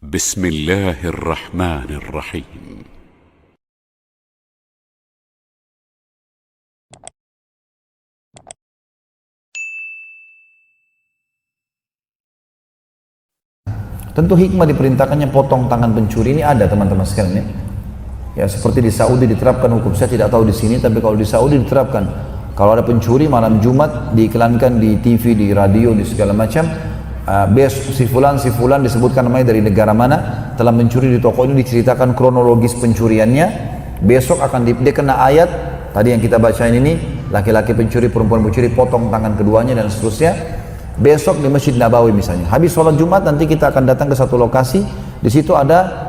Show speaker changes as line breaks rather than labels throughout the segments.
بسم الله الرحمن الرحيم.
Tentu hikmah diperintahkannya potong tangan pencuri ini ada teman-teman sekalian ya. Ya seperti di Saudi diterapkan hukum, saya tidak tahu di sini, tapi kalau di Saudi diterapkan, kalau ada pencuri malam Jumat diiklankan di TV, di radio, di segala macam, besok si fulan disebutkan namanya dari negara mana telah mencuri di toko ini, diceritakan kronologis pencuriannya, besok akan dia kena ayat tadi yang kita bacain ini, laki-laki pencuri, perempuan pencuri, potong tangan keduanya dan seterusnya. Besok di Masjid Nabawi misalnya, habis sholat Jumat nanti kita akan datang ke satu lokasi, di situ ada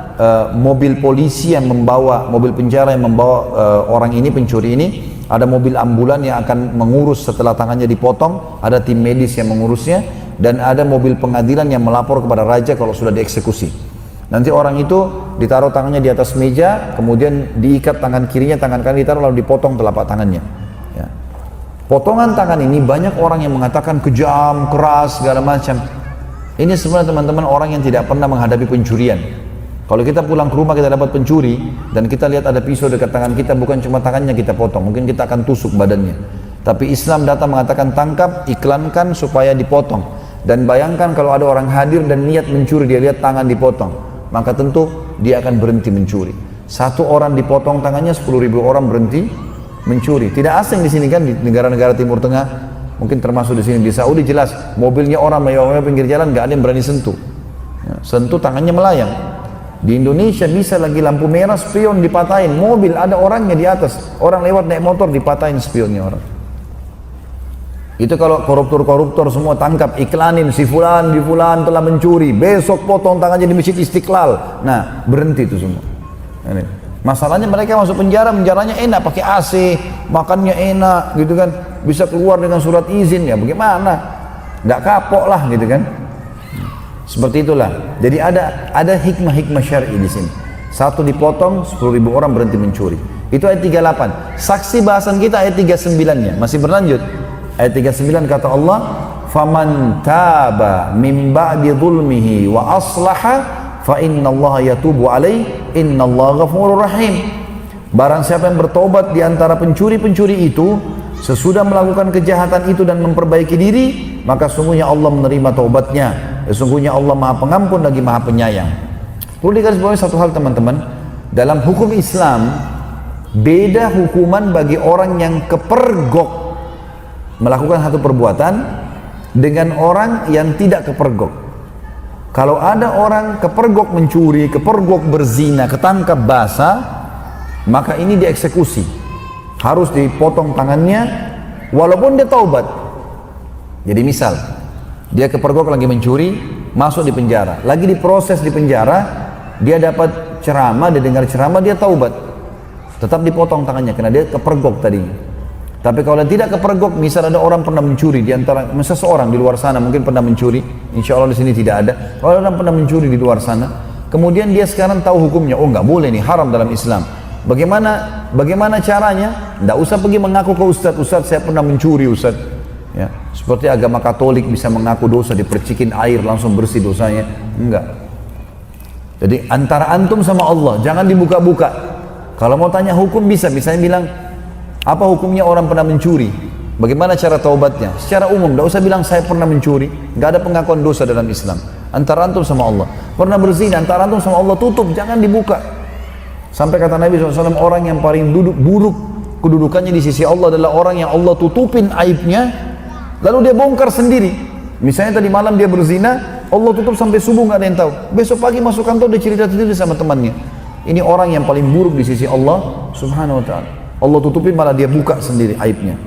mobil polisi yang membawa, mobil penjara yang membawa orang ini, pencuri ini, ada mobil ambulan yang akan mengurus setelah tangannya dipotong, ada tim medis yang mengurusnya, dan ada mobil pengadilan yang melapor kepada raja kalau sudah dieksekusi. Nanti orang itu ditaruh tangannya di atas meja, kemudian diikat tangan kirinya, tangan kanan ditaruh, lalu dipotong telapak tangannya. Ya. Potongan tangan ini banyak orang yang mengatakan kejam, keras, segala macam. Ini sebenarnya teman-teman orang yang tidak pernah menghadapi pencurian. Kalau kita pulang ke rumah kita dapat pencuri dan kita lihat ada pisau dekat tangan kita, bukan cuma tangannya kita potong, mungkin kita akan tusuk badannya. Tapi Islam datang mengatakan tangkap, iklankan supaya dipotong. Dan bayangkan kalau ada orang hadir dan niat mencuri, dia lihat tangan dipotong, maka tentu dia akan berhenti mencuri. Satu orang dipotong tangannya, 10.000 orang berhenti mencuri. Tidak asing di sini kan, di negara-negara Timur Tengah, mungkin termasuk di sini di Saudi jelas, mobilnya orang mewah-mewah pinggir jalan nggak ada yang berani sentuh. Ya, sentuh tangannya melayang. Di Indonesia bisa lagi lampu merah, spion dipatahin, mobil ada orangnya di atas, orang lewat naik motor dipatahin spionnya orang. Itu kalau koruptor-koruptor semua tangkap, iklanin si fulan di fulan telah mencuri, besok potong tangannya di Masjid Istiqlal. Nah, berhenti itu semua. Ini. Masalahnya mereka masuk penjara, penjaranya enak, pakai AC, makannya enak, gitu kan, bisa keluar dengan surat izin, ya bagaimana? Nggak kapok lah, gitu kan? Seperti itulah. Jadi ada hikmah-hikmah syar'i di sini. Satu dipotong, 10.000 orang berhenti mencuri. Itu ayat 38. Saksi bahasan kita ayat 39-nya masih berlanjut. Ayat 39 kata Allah, "Faman taba min ba'di dzulmihi wa aslaha fa innallaha yatubu alaihi innallaha ghafurur rahim." Barang siapa yang bertobat di antara pencuri-pencuri itu sesudah melakukan kejahatan itu dan memperbaiki diri, maka sungguhnya Allah menerima taubatnya. Sesungguhnya Allah Maha Pengampun lagi Maha Penyayang. Perlu digarisbawahi satu hal teman-teman, dalam hukum Islam beda hukuman bagi orang yang kepergok melakukan satu perbuatan dengan orang yang tidak kepergok. Kalau ada orang kepergok mencuri, kepergok berzina, ketangkap basah, maka ini dieksekusi, harus dipotong tangannya walaupun dia taubat. Jadi misal dia kepergok lagi mencuri, masuk di penjara, lagi diproses di penjara, dia dapat ceramah, dia dengar ceramah, dia taubat, tetap dipotong tangannya karena dia kepergok tadinya. Tapi kalau tidak kepergok, misal ada orang pernah mencuri di antara seseorang di luar sana mungkin pernah mencuri, insya Allah di sini tidak ada. Kalau ada orang pernah mencuri di luar sana, kemudian dia sekarang tahu hukumnya, oh nggak boleh nih, haram dalam Islam. Bagaimana caranya? Nggak usah pergi mengaku ke Ustadz saya pernah mencuri Ustadz. Ya, seperti agama Katolik bisa mengaku dosa, dipercikin air langsung bersih dosanya. Enggak. Jadi antara antum sama Allah, jangan dibuka-buka. Kalau mau tanya hukum bisa, misalnya bilang, apa hukumnya orang pernah mencuri? Bagaimana cara taubatnya? Secara umum, tidak usah bilang saya pernah mencuri. Nggak ada pengakuan dosa dalam Islam. Antara antum sama Allah. Pernah berzina, antara antum sama Allah tutup, jangan dibuka. Sampai kata Nabi SAW, orang yang paling buruk kedudukannya di sisi Allah adalah orang yang Allah tutupin aibnya, lalu dia bongkar sendiri. Misalnya tadi malam dia berzina, Allah tutup sampai subuh nggak ada yang tahu. Besok pagi masuk kantor dia cerita sendiri sama temannya. Ini orang yang paling buruk di sisi Allah Subhanahu Wa Taala. Allah tutupin malah dia buka sendiri aibnya.